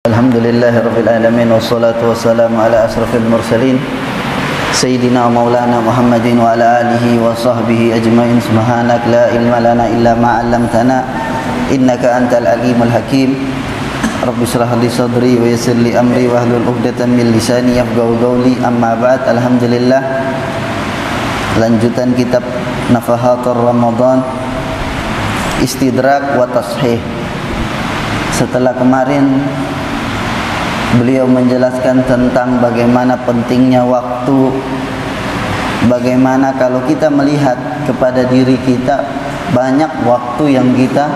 Alhamdulillahirabbil alamin wassalatu wassalamu ala asrafil mursalin sayyidina wa maulana Muhammadin wa ala alihi wa sahbihi ajmain. Subhanak la ilma lana illa ma 'allamtana innaka antal alimul hakim. Rabbi shrah li sadri wa yassir li amri wa hlul 'uqdatam min lisani yafqahu qawli. Amma ba'd. Alhamdulillah, lanjutan kitab Nafahatur Ramadan, Istidrak wa Tashih. Setelah kemarin beliau menjelaskan tentang bagaimana pentingnya waktu, bagaimana kalau kita melihat kepada diri kita, banyak waktu yang kita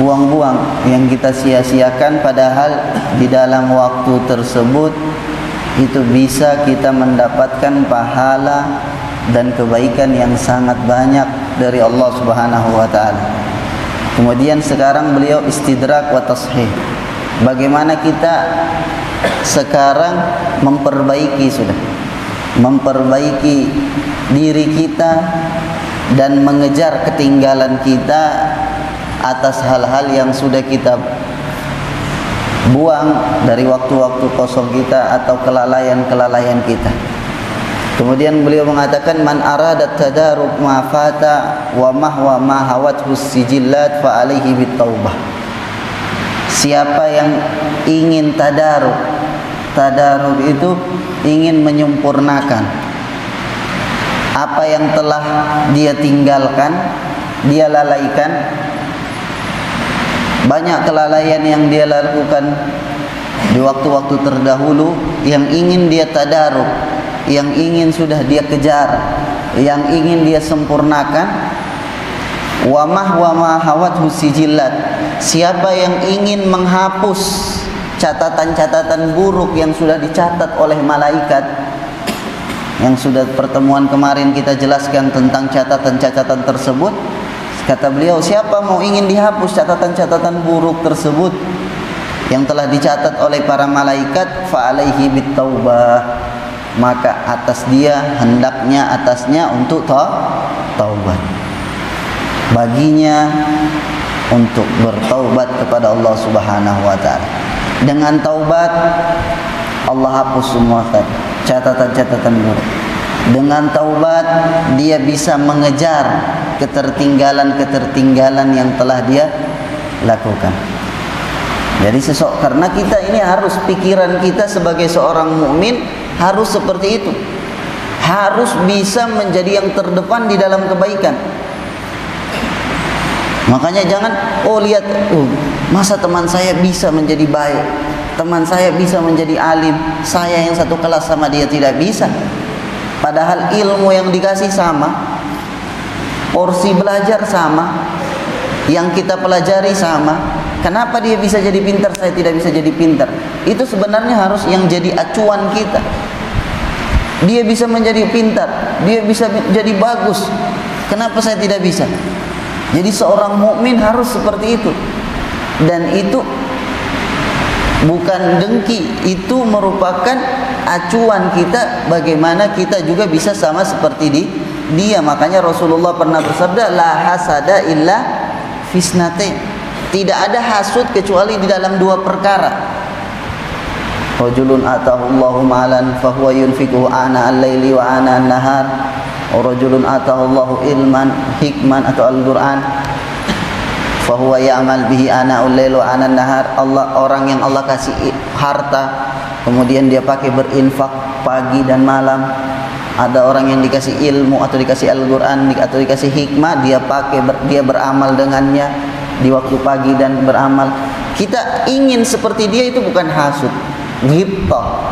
buang-buang, yang kita sia-siakan, padahal di dalam waktu tersebut itu bisa kita mendapatkan pahala dan kebaikan yang sangat banyak dari Allah Subhanahu wa taala. Kemudian sekarang beliau istidrak wa tashih. Bagaimana kita sekarang memperbaiki diri kita dan mengejar ketinggalan kita atas hal-hal yang sudah kita buang dari waktu-waktu kosong kita atau kelalaian-kelalaian kita. Kemudian beliau mengatakan, man aradat tadaruk ma fata wa mahwa ma hawathu sijillat fa alaihi bitaubah. Siapa yang ingin tadaruk itu ingin menyempurnakan apa yang telah dia tinggalkan, dia lalaikan. Banyak kelalaian yang dia lakukan di waktu-waktu terdahulu, yang ingin dia tadaruk, yang ingin sudah dia kejar, yang ingin dia sempurnakan. Wa ma hawathu sijillat. Siapa yang ingin menghapus catatan-catatan buruk yang sudah dicatat oleh malaikat, yang sudah pertemuan kemarin kita jelaskan tentang catatan-catatan tersebut. Kata beliau, siapa mau ingin dihapus catatan-catatan buruk tersebut yang telah dicatat oleh para malaikat, fa alaihi bitaubah, maka atasnya untuk taubat. Baginya untuk bertaubat kepada Allah Subhanahu wa taala. Dengan taubat Allah hapus semua catatan-catatan buruk. Dengan taubat dia bisa mengejar ketertinggalan-ketertinggalan yang telah dia lakukan. Jadi karena kita ini harus, pikiran kita sebagai seorang mukmin harus seperti itu. Harus bisa menjadi yang terdepan di dalam kebaikan. Makanya jangan, lihat, masa teman saya bisa menjadi baik, teman saya bisa menjadi alim, saya yang satu kelas sama dia tidak bisa. Padahal ilmu yang dikasih sama, porsi belajar sama, yang kita pelajari sama. Kenapa dia bisa jadi pintar, saya tidak bisa jadi pintar? Itu sebenarnya harus yang jadi acuan kita. Dia bisa menjadi pintar, dia bisa jadi bagus, kenapa saya tidak bisa? Jadi seorang mukmin harus seperti itu. Dan itu bukan dengki, itu merupakan acuan kita bagaimana kita juga bisa sama seperti dia. Makanya Rasulullah pernah bersabda, la hasada illa fisnatain. Tidak ada hasud kecuali di dalam dua perkara. Rajulun atahu Allahu malan fahuwa yunfiquhu ana al-laili wa ana an-nahar. Rajulun atahu Allahu ilman, hikman atau Al-Qur'an, fahuwa ya'mal bihi ana al-lail wa ana an-nahar. Orang yang Allah kasih harta, kemudian dia pakai berinfak pagi dan malam. Ada orang yang dikasih ilmu atau dikasih Al-Qur'an atau dikasih hikmah, dia beramal dengannya di waktu pagi dan beramal. Kita ingin seperti dia, itu bukan hasud, ghibthah.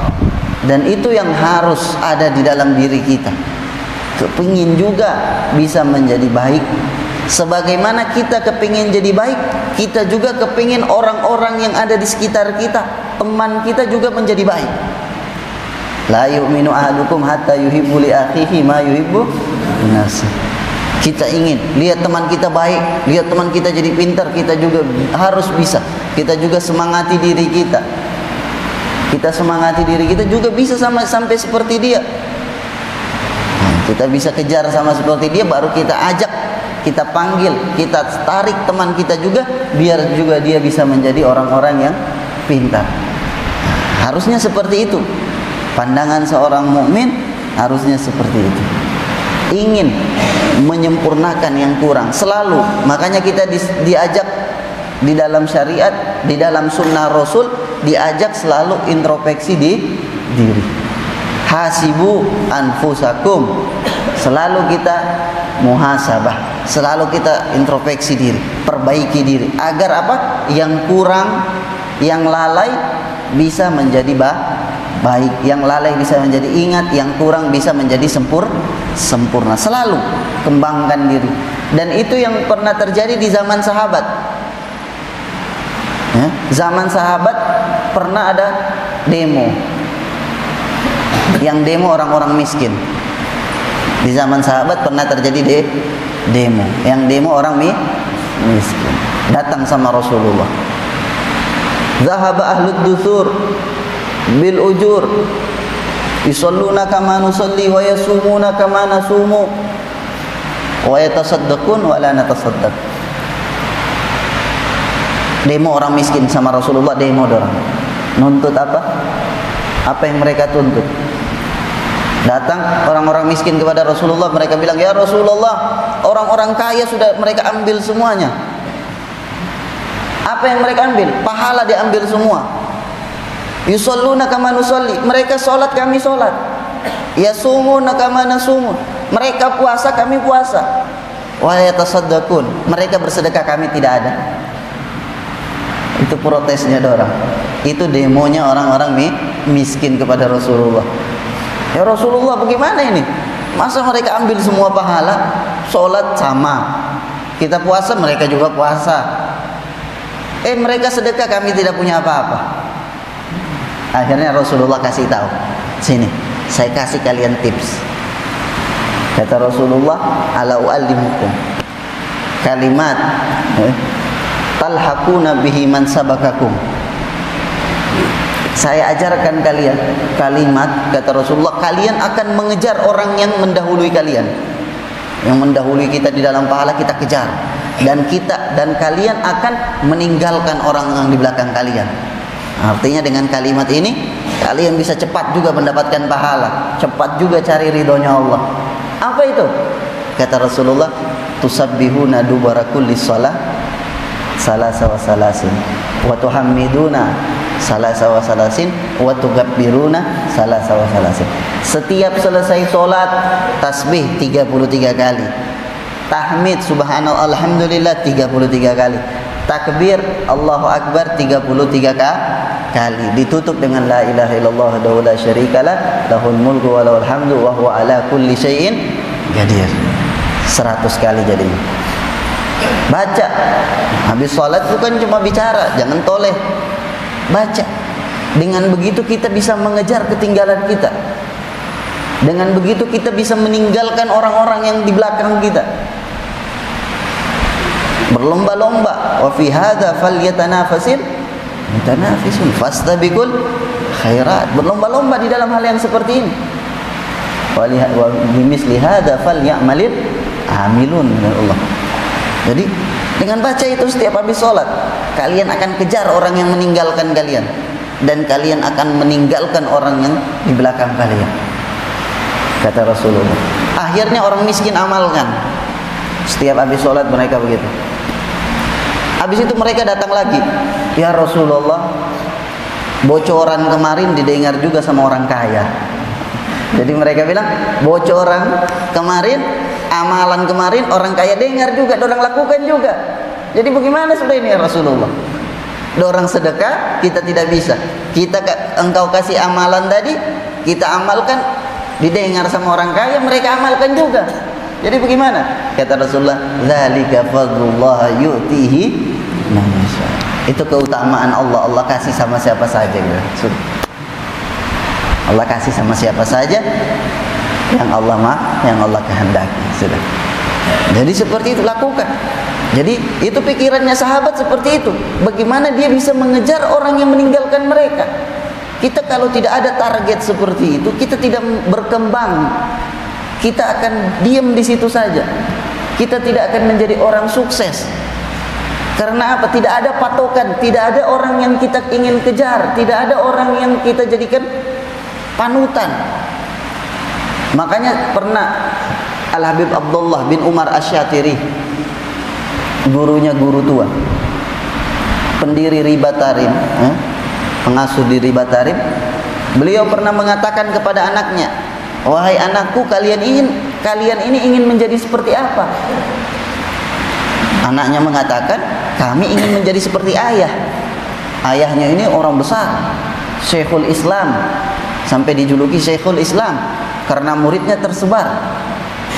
Dan itu yang harus ada di dalam diri kita. Kepingin juga bisa menjadi baik. Sebagaimana kita kepingin jadi baik, kita juga kepingin orang-orang yang ada di sekitar kita, teman kita juga menjadi baik. La yu'minu ahadukum hatta yuhibbu li akhihi ma yuhibbu nafsihi. Kita ingin lihat teman kita baik, lihat teman kita jadi pintar, kita juga harus bisa. Kita juga semangati diri kita. Kita semangati diri kita juga bisa sampai seperti dia. Kita bisa kejar sama seperti dia, baru kita ajak, kita panggil, kita tarik teman kita juga, biar juga dia bisa menjadi orang-orang yang pintar. Harusnya seperti itu. Pandangan seorang mukmin harusnya seperti itu. Ingin menyempurnakan yang kurang selalu. Makanya kita diajak di dalam syariat, di dalam sunnah Rasul, diajak selalu introspeksi di diri. Hasibu anfusakum. Selalu kita muhasabah, selalu kita introspeksi diri, perbaiki diri agar apa? Yang kurang, yang lalai bisa menjadi baik, yang lalai bisa menjadi ingat, yang kurang bisa menjadi sempurna. Selalu kembangkan diri. Dan itu yang pernah terjadi di zaman sahabat. Ya, zaman sahabat pernah ada demo. Yang demo orang-orang miskin. Di zaman sahabat pernah terjadi demo. Yang demo orang miskin. Datang sama Rasulullah. Zahaba ahlud dusur bil ujur yusalluna kama nusalli wa yasumuna kama nasumu wa yatasaddaqun wa la natasaddaq. Demo orang miskin sama Rasulullah, demo orang. Nuntut apa? Apa yang mereka tuntut? Datang orang-orang miskin kepada Rasulullah, mereka bilang, "Ya Rasulullah, orang-orang kaya sudah mereka ambil semuanya." Apa yang mereka ambil? Pahala diambil semua. Yusalluna kama nusalli, mereka salat kami salat. Yasumuna kama nasumun, mereka puasa kami puasa. Wa yatasaddaqun, mereka bersedekah kami tidak ada. Itu protesnya orang. Itu demonya orang-orang miskin kepada Rasulullah. Ya Rasulullah, bagaimana ini? Masa mereka ambil semua pahala? Salat sama, kita puasa mereka juga puasa. Mereka sedekah, kami tidak punya apa-apa. Akhirnya Rasulullah kasih tahu, sini, saya kasih kalian tips. Kata Rasulullah, ala u'allimukum kalimat talhaquna bihi man sabakakum. Saya ajarkan kalian kalimat, kata Rasulullah, kalian akan mengejar orang yang mendahului kalian. Yang mendahului kita di dalam pahala kita kejar. Dan kalian akan meninggalkan orang yang di belakang kalian. Artinya dengan kalimat ini kalian bisa cepat juga mendapatkan pahala, cepat juga cari ridhonya Allah. Apa itu? Kata Rasulullah, tusabbihuna dubara kulli shalah salasa wa salasin wa tuhammiduna salasa wa salasin wa tugabbiruna salasa wa salasin. Setiap selesai salat tasbih 33 kali. Tahmid subhanallah alhamdulillah 33 kali. Takbir Allahu akbar 33 kali. Ditutup dengan la ilaha illallah wahdahu la syarikalah lahul mulku wa lahul hamdu wa huwa ala kulli syai'in qadir. 100 kali jadinya. Baca. Habis salat bukan cuma bicara, jangan toleh. Baca. Dengan begitu kita bisa mengejar ketinggalan kita. Dengan begitu kita bisa meninggalkan orang-orang yang di belakang kita. Berlomba-lomba. Wa fi hadza falyatanafasil mutanafisun fastabiqul khairat. Berlomba-lomba di dalam hal yang seperti ini. Wa bimisli hadza falyamalil amilun ya Allah. Jadi dengan baca itu setiap habis sholat, kalian akan kejar orang yang meninggalkan kalian, dan kalian akan meninggalkan orang yang di belakang kalian. Kata Rasulullah. Akhirnya orang miskin amalkan. Setiap habis sholat mereka begitu. Habis itu mereka datang lagi. Ya Rasulullah, bocoran kemarin didengar juga sama orang kaya. Jadi mereka bilang, bocoran kemarin, amalan kemarin orang kaya dengar juga, orang lakukan juga. Jadi bagaimana sudah ini ya Rasulullah? Orang sedekah kita tidak bisa. Engkau kasih amalan tadi, kita amalkan, didengar sama orang kaya, mereka amalkan juga. Jadi bagaimana? Kata Rasulullah, "Dzalika fadlullah yu'tihi man yasha." Itu keutamaan Allah. Allah kasih sama siapa saja gitu. Allah kasih sama siapa saja yang Allah kehendaki. Sudah. Jadi seperti itu lakukan. Jadi itu pikirannya sahabat seperti itu. Bagaimana dia bisa mengejar orang yang meninggalkan mereka? Kita kalau tidak ada target seperti itu, kita tidak berkembang. Kita akan diam di situ saja. Kita tidak akan menjadi orang sukses. Karena apa? Tidak ada patokan, tidak ada orang yang kita ingin kejar, tidak ada orang yang kita jadikan panutan. Makanya pernah Al-Habib Abdullah bin Umar Asy-Syatiri, gurunya guru tua, pendiri Ribatarim, pengasuh di Ribatarim, beliau pernah mengatakan kepada anaknya, wahai anakku, kalian ini ingin menjadi seperti apa? Anaknya mengatakan, kami ingin menjadi seperti ayah. Ayahnya ini orang besar, Syekhul Islam, sampai dijuluki Syekhul Islam karena muridnya tersebar.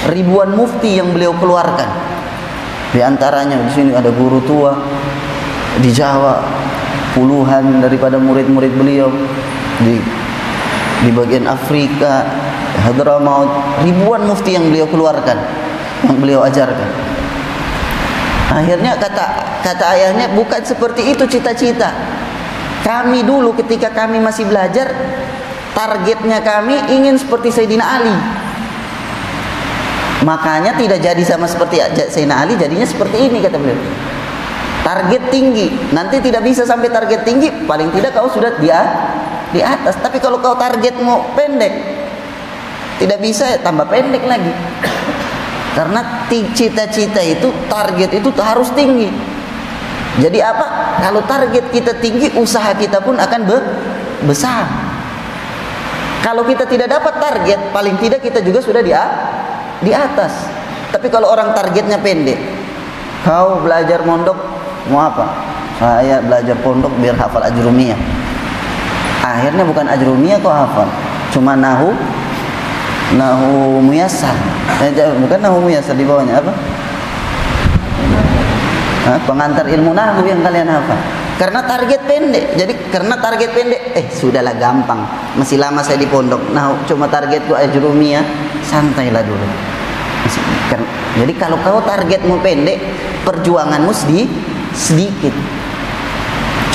Ribuan mufti yang beliau keluarkan. Di antaranya di sini ada guru tua, di Jawa puluhan daripada murid-murid beliau, di bagian Afrika, Hadramaut, ribuan mufti yang beliau keluarkan, yang beliau ajarkan. Akhirnya kata ayahnya, bukan seperti itu cita-cita. Kami dulu ketika kami masih belajar, targetnya kami ingin seperti Sayyidina Ali. Makanya tidak jadi sama seperti Sayyidina Ali, jadinya seperti ini, kata beliau. Target tinggi, nanti tidak bisa sampai target tinggi, paling tidak kau sudah di atas. Tapi kalau kau targetmu pendek, tidak bisa, tambah pendek lagi. Karena cita-cita itu, target itu harus tinggi. Jadi apa? Kalau target kita tinggi, usaha kita pun akan besar. Kalau kita tidak dapat target, paling tidak kita juga sudah di atas. Tapi kalau orang targetnya pendek, kau belajar mondok mau apa? Saya belajar pondok biar hafal ajrumiyah. Akhirnya bukan ajrumiyah kau hafal, cuma nahu muyassar. Bukan nahu muyassar, di bawahnya apa? Pengantar ilmu nahu yang kalian hafal. Karena target pendek. Jadi karena target pendek, sudahlah gampang. Masih lama saya di pondok. Nah, cuma targetku ajrumiyah, santailah dulu. Jadi kalau kau targetmu pendek, perjuanganmu sedikit.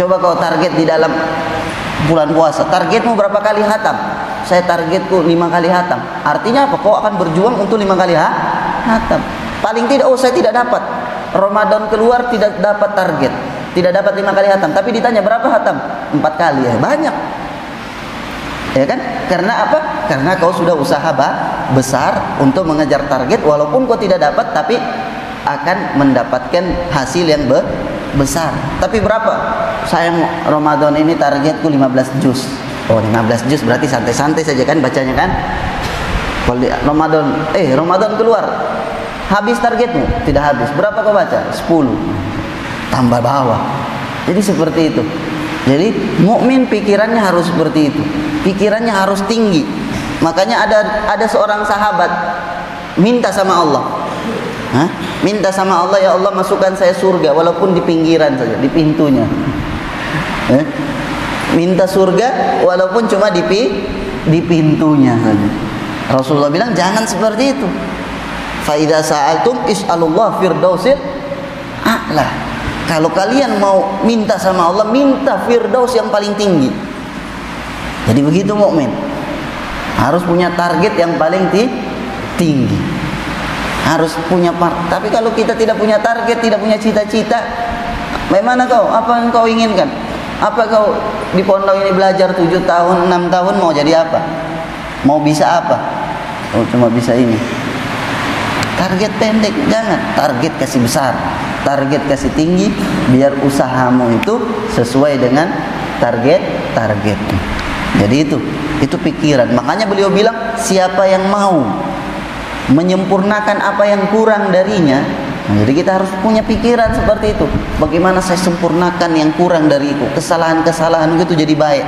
Coba kau target di dalam bulan puasa, targetmu berapa kali khatam? Saya targetku 5 kali khatam. Artinya apa? Kau akan berjuang untuk 5 kali khatam. Paling tidak, saya tidak dapat. Ramadan keluar tidak dapat target, tidak dapat 5 kali khatam. Tapi ditanya berapa khatam? 4 kali, ya banyak. Ya kan? Karena apa? Karena kau sudah usaha besar untuk mengejar target, walaupun kau tidak dapat, tapi akan mendapatkan hasil yang besar. Tapi berapa? Saya Ramadan ini targetku 15 juz. 15 juz berarti santai-santai saja kan bacanya kan? Kalau Ramadan keluar, habis targetmu? Tidak habis. Berapa kau baca? 10. Tambah bawah. Jadi seperti itu. Jadi mukmin pikirannya harus seperti itu. Pikirannya harus tinggi. Makanya ada seorang sahabat minta sama Allah. Minta sama Allah, ya Allah masukkan saya surga walaupun di pinggiran saja, di pintunya. Minta surga walaupun cuma di pintunya saja. Rasulullah bilang jangan seperti itu. Fa idza sa'altum is'alullah firdausil a'la. Kalau kalian mau minta sama Allah, minta firdaus yang paling tinggi. Jadi begitu mukmin. Harus punya target yang paling tinggi. Harus punya tapi kalau kita tidak punya target, tidak punya cita-cita, bagaimana kau? Apa yang kau inginkan? Apa kau di pondok ini belajar 7 tahun, 6 tahun mau jadi apa? Mau bisa apa? Cuma bisa ini. Target pendek jangan, target kasih besar, target kasih tinggi, biar usahamu itu sesuai dengan target. Jadi itu pikiran. Makanya beliau bilang, siapa yang mau menyempurnakan apa yang kurang darinya. Jadi kita harus punya pikiran seperti itu. Bagaimana saya sempurnakan yang kurang dariku? Kesalahan-kesalahan itu jadi baik,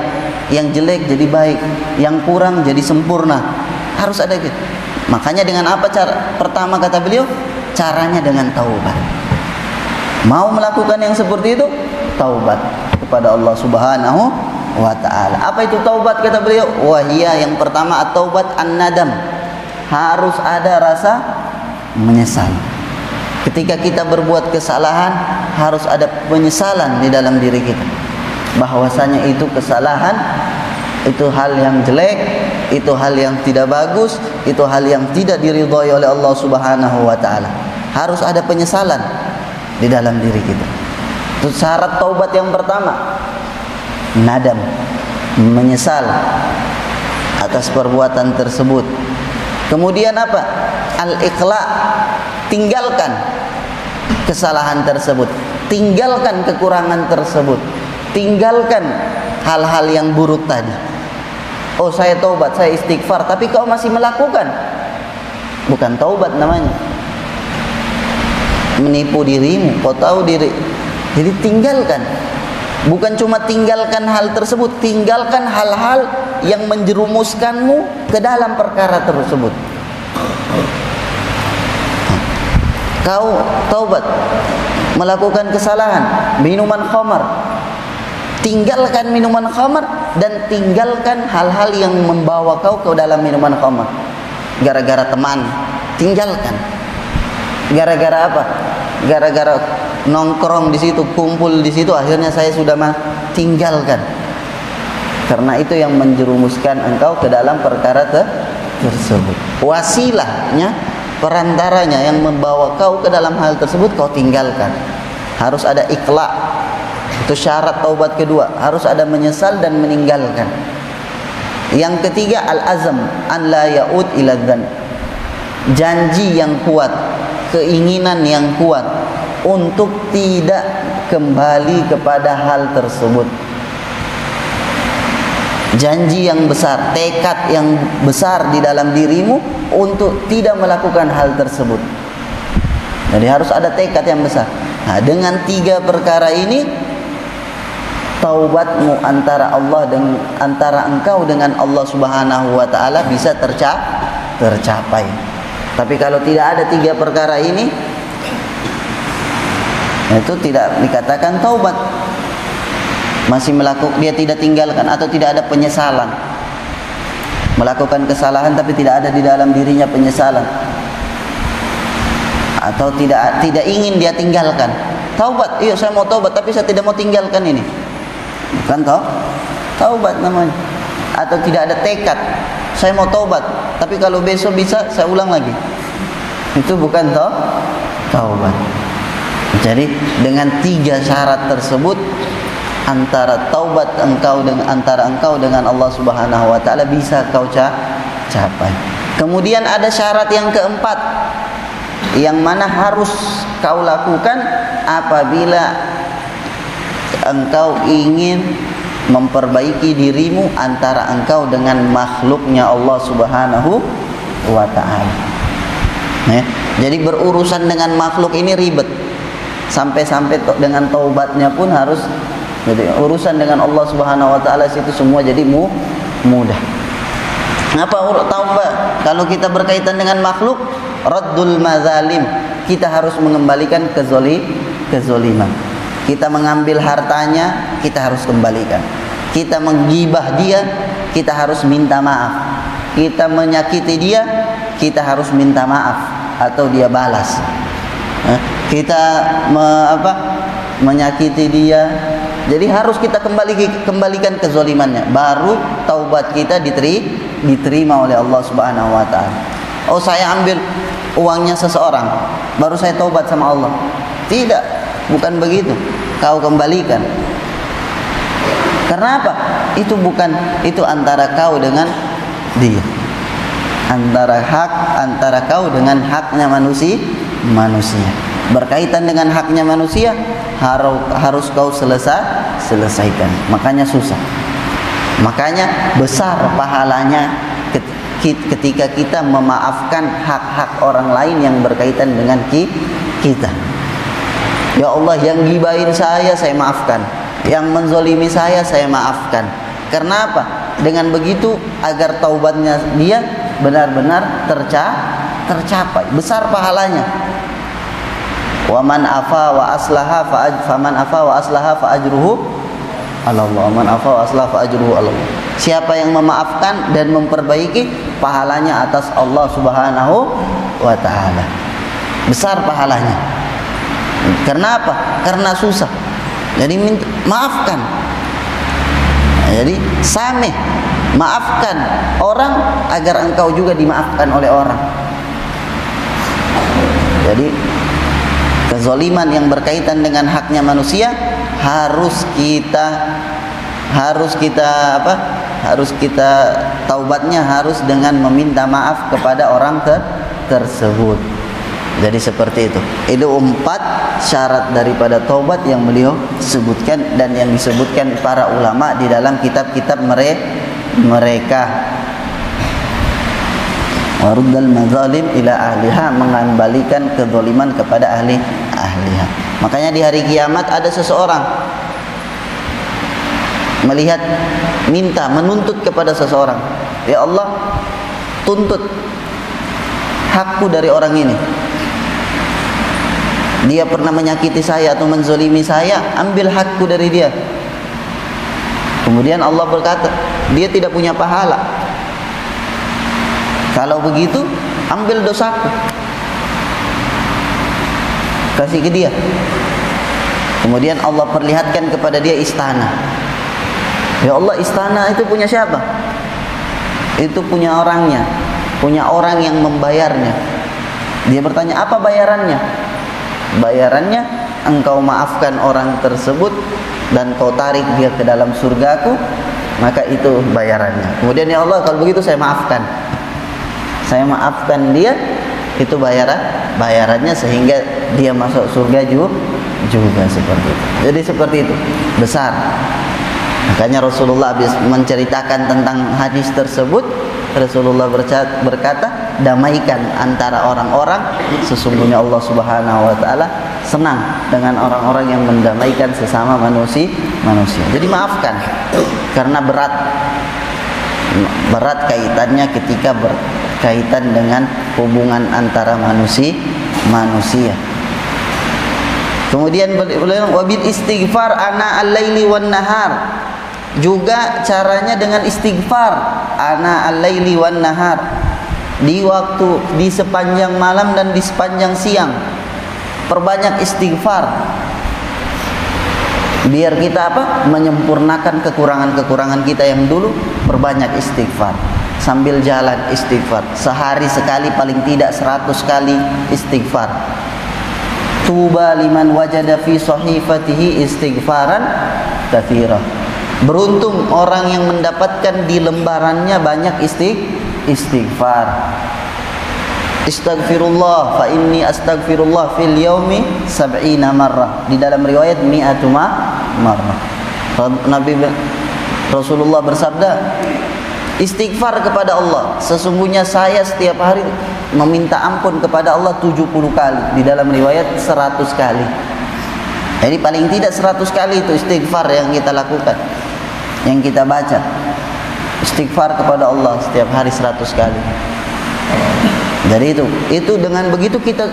yang jelek jadi baik, yang kurang jadi sempurna. Harus ada gitu. Makanya dengan apa cara? Pertama kata beliau, caranya dengan taubat. Mau melakukan yang seperti itu, taubat kepada Allah Subhanahu wa ta'ala. Apa itu taubat kata beliau? Wahia, yang pertama at-taubat an-nadam. Harus ada rasa menyesal. Ketika kita berbuat kesalahan, harus ada penyesalan di dalam diri kita. Bahwasanya itu kesalahan, itu hal yang jelek, itu hal yang tidak bagus, itu hal yang tidak diridhai oleh Allah Subhanahu wa ta'ala. Harus ada penyesalan di dalam diri kita. Itu syarat taubat yang pertama. Nadam, menyesal atas perbuatan tersebut. Kemudian apa? Al-iqla, tinggalkan kesalahan tersebut, tinggalkan kekurangan tersebut, tinggalkan hal-hal yang buruk tadi. Oh, saya taubat, saya istighfar, tapi kau masih melakukan, bukan taubat namanya. Menipu dirimu, kau tahu diri. Jadi tinggalkan. Bukan cuma tinggalkan hal tersebut, tinggalkan hal-hal yang menjerumuskanmu ke dalam perkara tersebut. Kau taubat, melakukan kesalahan, minuman khamar, tinggalkan minuman khamar dan tinggalkan hal-hal yang membawa kau ke dalam minuman khamar. Gara-gara teman, tinggalkan. Gara-gara apa? Gara-gara nongkrong di situ, kumpul di situ, akhirnya saya sudah tinggalkan. Karena itu yang menjerumuskan engkau ke dalam perkara tersebut. Wasilahnya, perantaranya yang membawa kau ke dalam hal tersebut kau tinggalkan. Harus ada ikhla. Itu syarat taubat kedua. Harus ada menyesal dan meninggalkan. Yang ketiga, al-azam an la ya'ud ila dzan. Janji yang kuat, keinginan yang kuat untuk tidak kembali kepada hal tersebut. Janji yang besar, tekad yang besar di dalam dirimu untuk tidak melakukan hal tersebut. Jadi harus ada tekad yang besar. Nah, dengan tiga perkara ini, taubatmu antara engkau dengan Allah Subhanahu wa taala bisa tercapai. Tapi kalau tidak ada tiga perkara ini, itu tidak dikatakan taubat. Masih dia tidak tinggalkan atau tidak ada penyesalan. Melakukan kesalahan tapi tidak ada di dalam dirinya penyesalan. Atau tidak ingin dia tinggalkan. Taubat, iya saya mau taubat tapi saya tidak mau tinggalkan ini. Bukan taubat namanya. Atau tidak ada tekad, saya mau taubat tapi kalau besok bisa saya ulang lagi. Itu bukan taubat. Jadi dengan tiga syarat tersebut, antara taubat antara engkau dengan Allah Subhanahu wa taala bisa kau capai. Kemudian ada syarat yang keempat yang mana harus kau lakukan apabila engkau ingin memperbaiki dirimu antara engkau dengan makhluknya Allah Subhanahu wa taala. Jadi berurusan dengan makhluk ini ribet. Sampai-sampai dengan taubatnya pun harus. Jadi urusan dengan Allah Subhanahu wa taala itu semua jadi mudah. Apa taubat? Kalau kita berkaitan dengan makhluk, raddul mazalim. Kita harus mengembalikan kezaliman. Kita mengambil hartanya, kita harus kembalikan. Kita menggibah dia, kita harus minta maaf. Kita menyakiti dia, kita harus minta maaf atau dia balas. Kita menyakiti dia, jadi harus kita kembalikan kezalimannya. Baru taubat kita diterima oleh Allah Subhanahu wa taala. Oh, saya ambil uangnya seseorang, baru saya taubat sama Allah. Tidak, bukan begitu. Kau kembalikan. Karena apa? Itu antara kau dengan dia. Antara kau dengan haknya manusia. Berkaitan dengan haknya manusia harus kau selesaikan. Makanya susah. Makanya besar pahalanya ketika kita memaafkan hak-hak orang lain yang berkaitan dengan kita. Ya Allah, yang gibahin saya maafkan. Yang menzolimi saya maafkan. Karena apa? Dengan begitu agar taubatnya dia benar-benar tercapai. Besar pahalanya. Wa man afa wa aslaha fa ajruhu 'ala Allah. Man afa wa aslaha fa ajruhu 'ala Allah. Siapa yang memaafkan dan memperbaiki, pahalanya atas Allah Subhanahu wa taala. Besar pahalanya. Karena apa? Karena susah. Jadi maafkan. Jadi sameh, maafkan orang agar engkau juga dimaafkan oleh orang. Jadi kezaliman yang berkaitan dengan haknya manusia harus kita taubatnya harus dengan meminta maaf kepada orang tersebut. Jadi seperti itu. Itu 4 syarat daripada taubat yang beliau sebutkan dan yang disebutkan para ulama di dalam kitab-kitab mereka. Waruddal mazalim ila ahliha, mengembalikan kezaliman kepada ahliha. Makanya di hari kiamat ada seseorang melihat, menuntut kepada seseorang, ya Allah, tuntut hakku dari orang ini. Dia pernah menyakiti saya atau menzalimi saya, ambil hakku dari dia. Kemudian Allah berkata, dia tidak punya pahala. Kalau begitu, ambil dosaku, kasih ke dia. Kemudian Allah perlihatkan kepada dia istana. Ya Allah, istana itu punya siapa? Itu punya orangnya, punya orang yang membayarnya. Dia bertanya, apa bayarannya? Bayarannya, engkau maafkan orang tersebut dan kau tarik dia ke dalam surgaku, maka itu bayarannya. Kemudian, ya Allah, kalau begitu saya maafkan dia, itu bayarannya sehingga dia masuk surga juga seperti itu. Jadi seperti itu, besar. Makanya Rasulullah habis menceritakan tentang hadis tersebut, Rasulullah berkata, damaikan antara orang-orang, sesungguhnya Allah Subhanahu wa taala senang dengan orang-orang yang mendamaikan sesama manusia. Jadi maafkan, karena berat kaitannya ketika berkaitan dengan hubungan antara manusia. Kemudian beliau wabil istighfar ana al-laili wan nahar. Juga caranya dengan istighfar ana al-laili wan nahar, di sepanjang malam dan di sepanjang siang. Perbanyak istighfar biar kita menyempurnakan kekurangan-kekurangan kita yang dulu. Perbanyak istighfar, sambil jalan istighfar, sehari sekali, paling tidak 100 kali istighfar. Tuba liman wajada fi sahifatihi istighfaran katsira. Beruntung orang yang mendapatkan di lembarannya banyak istighfar. Istaghfirullah fa inni astaghfirullah fil yaumi 70 marrah. Di dalam riwayat 100 marrah. Rasulullah bersabda, istighfar kepada Allah, sesungguhnya saya setiap hari meminta ampun kepada Allah 70 kali. Di dalam riwayat 100 kali. Jadi paling tidak 100 kali itu istighfar yang kita lakukan, yang kita baca. Istighfar kepada Allah setiap hari 100 kali. Jadi itu dengan begitu kita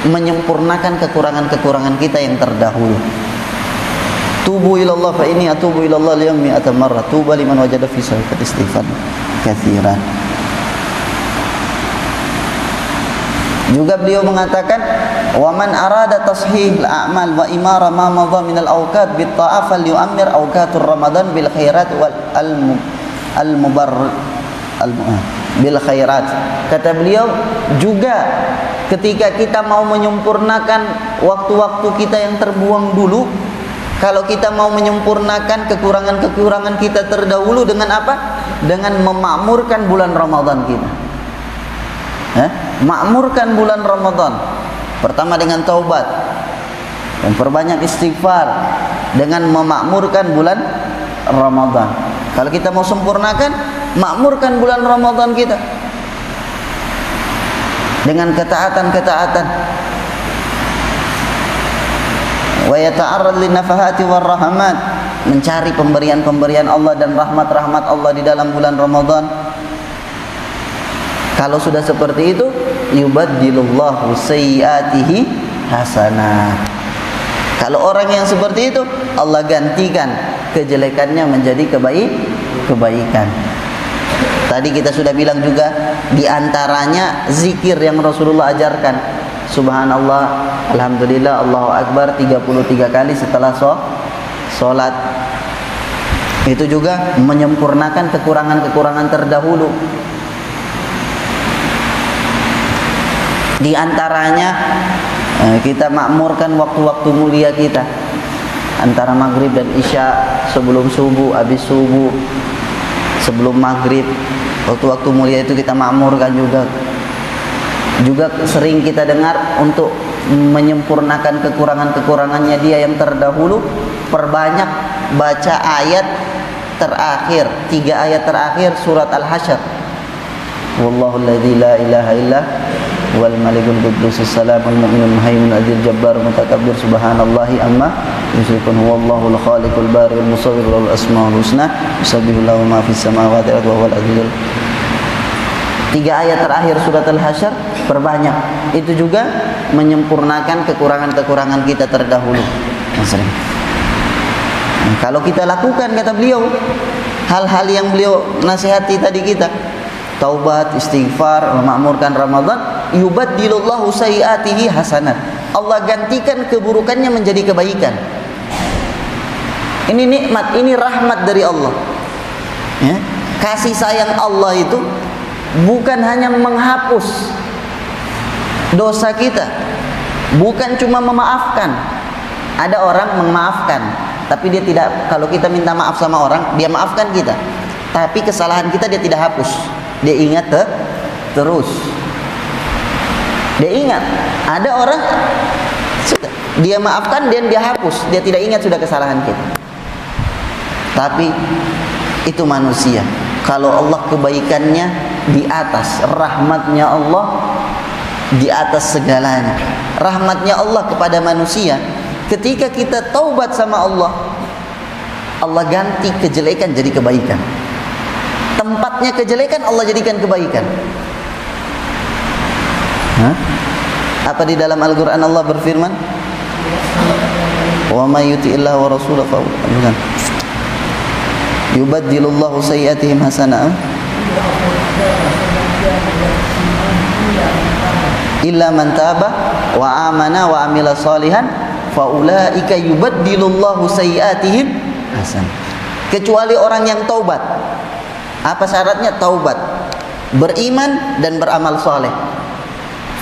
menyempurnakan kekurangan-kekurangan kita yang terdahulu. Tubu ilallah fa inni atubu ilallah liyawmi atamarra. Tuba liman wajada fi sahifat istighfar katsiran. Juga beliau mengatakan, wa man arada tashih al-a'mal wa imara ma madha min al-awqat bit ta'af falyu'ammir awqatur ramadan bil khairat wal bil khairat. Kata beliau, juga ketika kita mau menyempurnakan waktu-waktu kita yang terbuang dulu, kalau kita mau menyempurnakan kekurangan-kekurangan kita terdahulu, dengan apa? Dengan memakmurkan bulan Ramadan kita. Makmurkan bulan Ramadan. Pertama dengan taubat, dan perbanyak istighfar, dengan memakmurkan bulan Ramadan. Kalau kita mau sempurnakan, makmurkan bulan Ramadan kita dengan ketaatan-ketaatan. Wa yata'arrad linafahati warahmat, mencari pemberian-pemberian Allah dan rahmat-rahmat Allah di dalam bulan Ramadan. Kalau sudah seperti itu, yubaddilullahu sayyiatihi hasanah. Kalau orang yang seperti itu, Allah gantikan kejelekannya menjadi kebaikan. Tadi kita sudah bilang juga, di antaranya zikir yang Rasulullah ajarkan. Subhanallah, alhamdulillah, Allahu akbar 33 kali setelah sholat. Itu juga menyempurnakan kekurangan-kekurangan terdahulu. Di antaranya Kita makmurkan waktu-waktu mulia kita antara maghrib dan isya, sebelum subuh, habis subuh, sebelum maghrib. Waktu-waktu mulia itu kita makmurkan juga. Juga sering kita dengar untuk menyempurnakan kekurangan-kekurangannya dia yang terdahulu, perbanyak baca ayat terakhir, 3 ayat terakhir surat Al-Hasyr. Wallahu alladzi la ilaha illa wal malikul quddus salamul mu'minul muhaiminul adil jabbar mutakabbir subhanallahi amma yusyrikun huwallahu al-khaliqul bari'ul musawwir wal asmaul husna yusabbihu lahu ma fis samawati wa huwal azizul. 3 ayat terakhir surat Al-Hasyr perbanyak. Itu juga menyempurnakan kekurangan-kekurangan kita terdahulu. Kalau kita lakukan, kata beliau, hal-hal yang beliau nasihati tadi kita, taubat, istighfar, memakmurkan Ramadan, yubaddilullahu sayyiatihi hasanat. Allah gantikan keburukannya menjadi kebaikan. Ini nikmat, ini rahmat dari Allah. Ya? Kasih sayang Allah itu bukan hanya menghapus dosa kita, bukan cuma memaafkan. Ada orang memaafkan, tapi dia tidak, kalau kita minta maaf sama orang, dia maafkan kita, tapi kesalahan kita dia tidak hapus. Dia ingat terus. Dia ingat. Ada orang dia maafkan dan dia hapus, dia tidak ingat sudah kesalahan kita. Tapi itu manusia. Kalau Allah kebaikannya di atas, rahmatnya Allah di atas segalanya. Rahmatnya Allah kepada manusia, ketika kita taubat sama Allah, Allah ganti kejelekan jadi kebaikan. Tempatnya kejelekan Allah jadikan kebaikan. Apa di dalam Al-Quran Allah berfirman, wa may yuti'illah wa rasulahu fa yubaddilullahu sayyi'atihim hasanah illa man taba wa amana wa amila salihan fa ulaika yubaddilullahu sayyi'atihim hasanah. Kecuali orang yang taubat. Apa syaratnya? Taubat, beriman dan beramal saleh.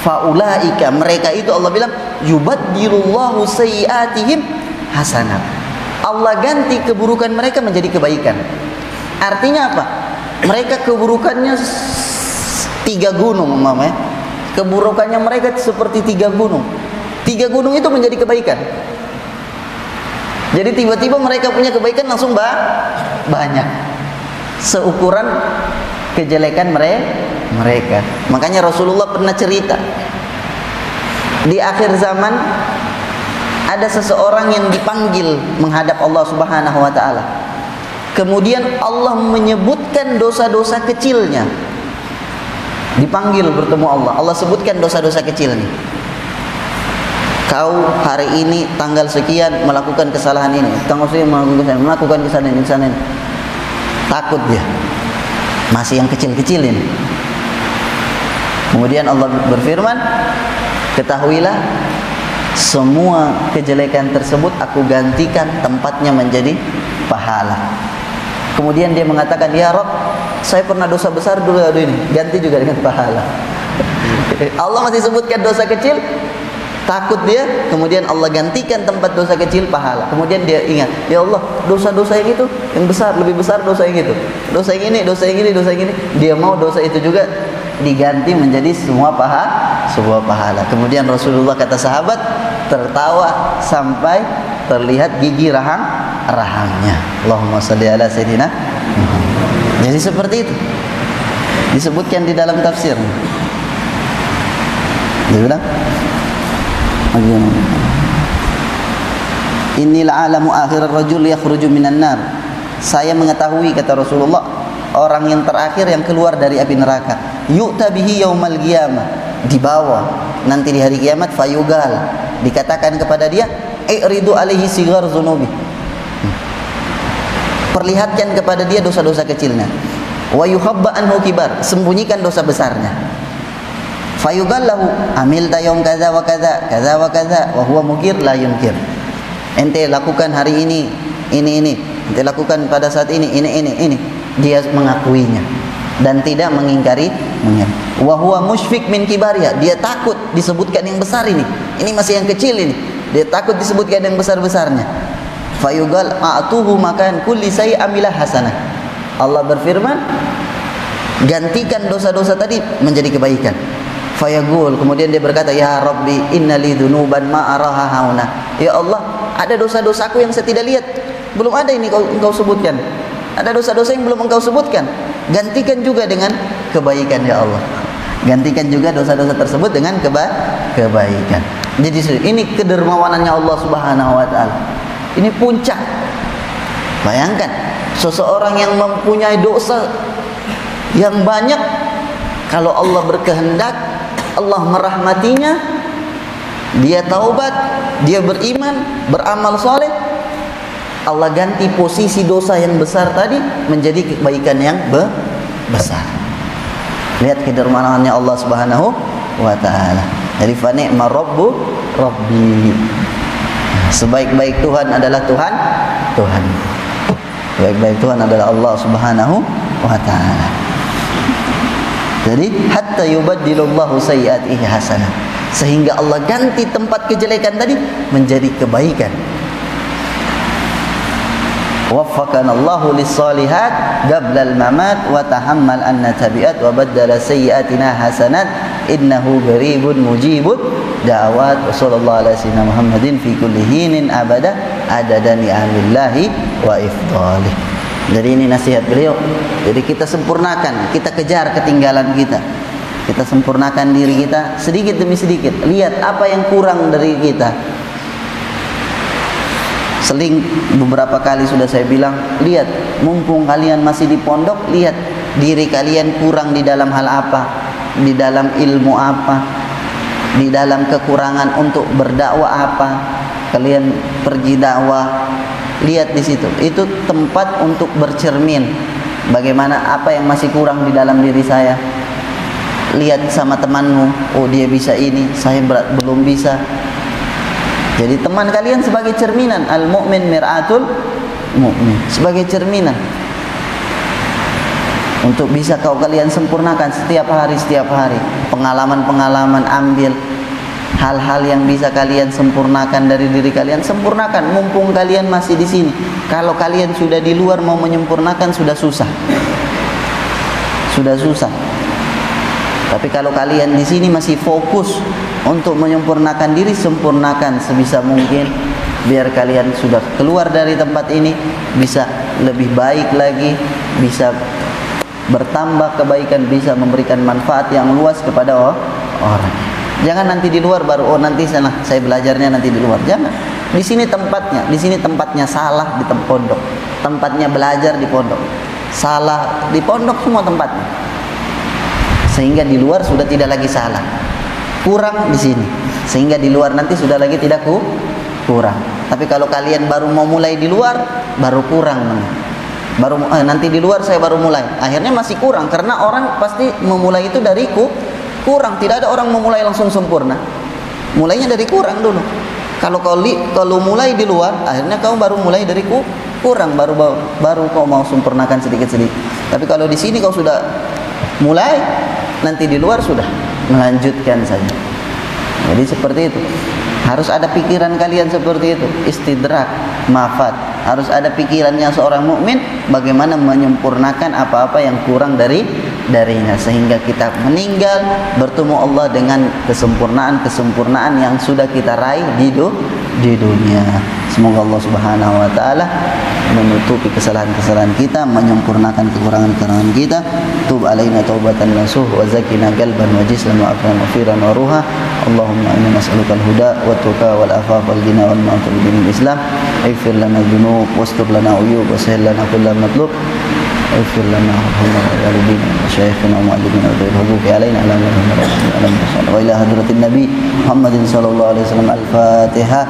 Fa ulaika, mereka itu Allah bilang yubaddilullahu sayyi'atihim hasanat. Allah ganti keburukan mereka menjadi kebaikan. Artinya apa? Mereka keburukannya 3 gunung umpamanya. Keburukannya mereka seperti 3 gunung. 3 gunung itu menjadi kebaikan. Jadi tiba-tiba mereka punya kebaikan langsung banyak. Seukuran kejelekan mereka. Makanya Rasulullah pernah cerita, di akhir zaman ada seseorang yang dipanggil menghadap Allah Subhanahu wa taala. Kemudian Allah menyebutkan dosa-dosa kecilnya. Dipanggil bertemu Allah. Allah sebutkan dosa-dosa kecilnya. Kau hari ini tanggal sekian melakukan kesalahan ini, tanggal sekian melakukan kesalahan ini. Takut dia. Masih yang kecil-kecil ini. Kemudian Allah berfirman, ketahuilah semua kejelekan tersebut aku gantikan tempatnya menjadi pahala. Kemudian dia mengatakan, ya Rabb, saya pernah dosa besar dulu ini, ganti juga dengan pahala. Allah masih sebutkan dosa kecil, takut dia, kemudian Allah gantikan tempat dosa kecil pahala. Kemudian dia ingat, ya Allah, dosa-dosa yang itu yang besar, lebih besar dosa yang itu, dosa yang ini, dosa yang ini, dosa yang ini. Dia mau dosa itu juga diganti menjadi sebuah pahala. Kemudian Rasulullah kata sahabat tertawa sampai terlihat gigi rahangnya. Allahumma shalli ala sayyidina Muhammad. Jadi seperti itu disebutkan di dalam tafsir. Dia bilang, innil alamu akhir ar-rajul yakhruju minan nar. Saya mengetahui, kata Rasulullah, orang yang terakhir yang keluar dari api neraka. Yu'ta bihi yaumal qiyamah, dibawa nanti di hari kiamat, fayugal, dikatakan kepada dia, i'ridu alaihi sigar zunubi, perlihatkan kepada dia dosa-dosa kecilnya. Wa yuhabba anhu kibar, sembunyikan dosa besarnya. Fayugal lahu amil tayum kaza wa kaza kaza wa kaza wa huwa mukir la yunkir. Ente lakukan hari ini, ente lakukan pada saat ini. Dia mengakuinya dan tidak mengingkari. Wa huwa musyfiq min kibariha, dia takut disebutkan yang besar ini. Ini masih yang kecil ini. Dia takut disebutkan yang besar-besarnya. Fayugal a'tuhu makan kulli sayyi amilah hasanah. Allah berfirman, gantikan dosa-dosa tadi menjadi kebaikan. Fayaqul, kemudian dia berkata, ya Rabbi innali dzunuban ma araha hauna. Ya Allah, ada dosa-dosaku yang saya tidak lihat. Belum ada ini engkau sebutkan. Ada dosa-dosa yang belum engkau sebutkan. Gantikan juga dengan kebaikan ya Allah. Gantikan juga dosa-dosa tersebut dengan kebaikan. Jadi ini kedermawanannya Allah Subhanahu wa taala. Ini puncak. Bayangkan seseorang yang mempunyai dosa yang banyak, kalau Allah berkehendak, Allah merahmatinya, dia taubat, dia beriman, beramal soleh, Allah ganti posisi dosa yang besar tadi menjadi kebaikan yang besar. Lihat kedermawanannya Allah Subhanahu wa taala. Jadi fa ni'ma rabbi. Sebaik-baik Tuhan adalah Tuhan. Sebaik-baik Tuhan adalah Allah Subhanahu wa taala. Jadi hatta yubaddilullahu sayyi'atihi hasanah, sehingga Allah ganti tempat kejelekan tadi menjadi kebaikan. Waffaqana Allahu lis-shalihat qabla al-mamat wa tahammal an-tabi'at wa baddala sayyi'atina hasanat innahu qaribun mujibud da'awat. Wassallallahu ala sayyidina Muhammadin fi kulli hinin abada adada ni'amillahi wa ifdhalih. Jadi ini nasihat beliau. Jadi kita sempurnakan, kita kejar ketinggalan kita. Kita sempurnakan diri kita sedikit demi sedikit. Lihat apa yang kurang dari kita. Seling beberapa kali sudah saya bilang, lihat mumpung kalian masih di pondok, lihat diri kalian kurang di dalam hal apa, di dalam ilmu apa, di dalam kekurangan untuk berdakwah apa. Kalian pergi dakwah, lihat di situ. Itu tempat untuk bercermin. Bagaimana apa yang masih kurang di dalam diri saya. Lihat sama temanmu, oh dia bisa ini, saya belum bisa. Jadi teman kalian sebagai cerminan, al-mu'min mir'atul mu'min, sebagai cerminan untuk bisa kalian sempurnakan setiap hari. Pengalaman-pengalaman, ambil hal-hal yang bisa kalian sempurnakan dari diri kalian, sempurnakan mumpung kalian masih di sini. Kalau kalian sudah di luar mau menyempurnakan sudah susah. Tapi kalau kalian di sini masih fokus untuk menyempurnakan diri, sempurnakan sebisa mungkin, biar kalian sudah keluar dari tempat ini bisa lebih baik lagi, bisa bertambah kebaikan, bisa memberikan manfaat yang luas kepada orang. Jangan nanti di luar baru nanti sana saya belajarnya nanti di luar. Jangan. Di sini tempatnya salah di pondok. Tempatnya belajar di pondok. Salah di pondok semua tempatnya. Sehingga di luar sudah tidak lagi salah. Kurang di sini. Sehingga di luar nanti sudah lagi tidak kurang. Tapi kalau kalian baru mau mulai di luar, baru kurang. Nanti di luar saya baru mulai. Akhirnya masih kurang karena orang pasti memulai itu dari kurang. Tidak ada orang memulai langsung sempurna. Mulainya dari kurang dulu. Kalau mulai di luar, akhirnya kau baru mulai dari kurang, baru kau mau sempurnakan sedikit-sedikit. Tapi kalau di sini kau sudah mulai, nanti di luar sudah melanjutkan saja. Jadi seperti itu. Harus ada pikiran kalian seperti itu, istidrak, mafat. Harus ada pikirannya seorang mukmin bagaimana menyempurnakan apa-apa yang kurang darinya sehingga kita meninggal bertemu Allah dengan kesempurnaan yang sudah kita raih di dunia. Semoga Allah Subhanahu wa taala menutupi kesalahan-kesalahan kita, menyempurnakan kekurangan-kekurangan kita. Tub alaina taubatan nasuh wa zakina qalban wa jisman wa afran wa firan wa ruha. Allahumma inna nas'aluka al-huda wa tuqa wal afaf wal ghina wal ma'tul dinil Islam. Ighfir lana dhunub wastur lana uyub wa sahhil lana kullal matlub. Ighfir lana wa walidina wa shaykhina wa mu'allimina wa bil huquqi alaina ala wa ila hadratin nabi Muhammadin sallallahu alaihi wasallam. Al-Fatihah.